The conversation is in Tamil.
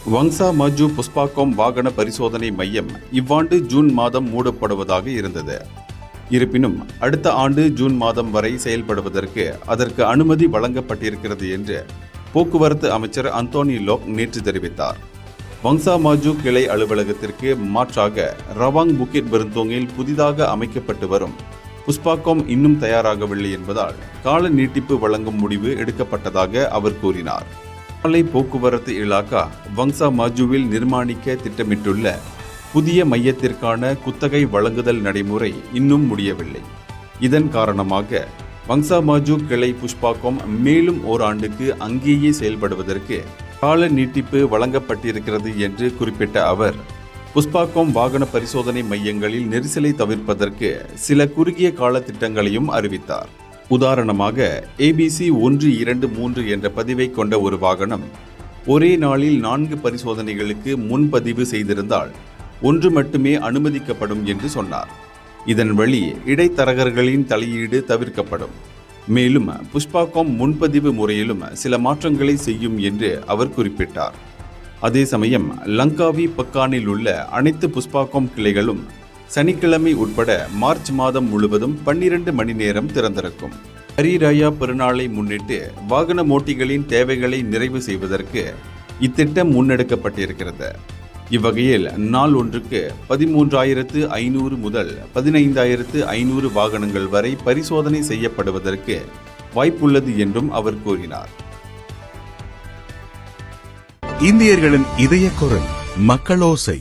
வங்சா மாஜு புஷ்பாக்கம் வாகன பரிசோதனை மையம் இவ்வாண்டு ஜூன் மாதம் மூடப்படுவதாக இருந்தது. இருப்பினும் அடுத்த ஆண்டு ஜூன் மாதம் வரை செயல்படுவதற்கு அதற்கு அனுமதி வழங்கப்பட்டிருக்கிறது என்று போக்குவரத்து அமைச்சர் அந்தோனி லோக் நேற்று தெரிவித்தார். வங்சா மாஜு கிளை அலுவலகத்திற்கு மாற்றாக ரவாங் புக்கிட் பெருந்தோங்கில் புதிதாக அமைக்கப்பட்டு வரும் புஷ்பாக்கம் இன்னும் தயாராகவில்லை என்பதால் கால நீட்டிப்பு வழங்கும் முடிவு எடுக்கப்பட்டதாக அவர் கூறினார். சாலை போக்குவரத்து இலாகா வங்சா மாஜுவில் நிர்மாணிக்க திட்டமிட்டுள்ள புதிய மையத்திற்கான குத்தகை வழங்குதல் நடைமுறை இன்னும் முடியவில்லை. இதன் காரணமாக வங்சா மாஜு கிளை புஷ்பாக்கம் மேலும் ஓராண்டுக்கு அங்கேயே செயல்படுவதற்கு கால நீட்டிப்பு வழங்கப்பட்டிருக்கிறது என்று குறிப்பிட்ட அவர், புஷ்பாக்கம் வாகன பரிசோதனை மையங்களில் நெரிசலை தவிர்ப்பதற்கு சில குறுகிய கால திட்டங்களையும் அறிவித்தார். உதாரணமாக ABC 123 என்ற பதிவை கொண்ட ஒரு வாகனம் ஒரே நாளில் 4 பரிசோதனைகளுக்கு முன்பதிவு செய்திருந்தால் 1 மட்டுமே அனுமதிக்கப்படும் என்று சொன்னார். இதன் வழி இடைத்தரகர்களின் தலையீடு தவிர்க்கப்படும். மேலும் புஷ்பாக்கம் முன்பதிவு முறையிலும் சில மாற்றங்களை செய்யும் என்று அவர் குறிப்பிட்டார். அதே சமயம் லங்காவி பக்கானில் உள்ள அனைத்து புஷ்பாக்கம் கிளைகளும் சனிக்கிழமை உட்பட மார்ச் மாதம் முழுவதும் 12 மணி நேரம் திறந்திருக்கும். ஹரிராயா பெருநாளை முன்னிட்டு வாகன ஓட்டிகளின் தேவைகளை நிறைவு செய்வதற்கு இத்திட்டம் முன்னெடுக்கப்பட்டிருக்கிறது. இவ்வகையில் நாள் ஒன்றுக்கு 13,500 முதல் 15,500 வாகனங்கள் வரை பரிசோதனை செய்யப்படுவதற்கு வாய்ப்புள்ளது என்றும் அவர் கூறினார். இந்தியர்களின் இதய குரல் மக்களோசை.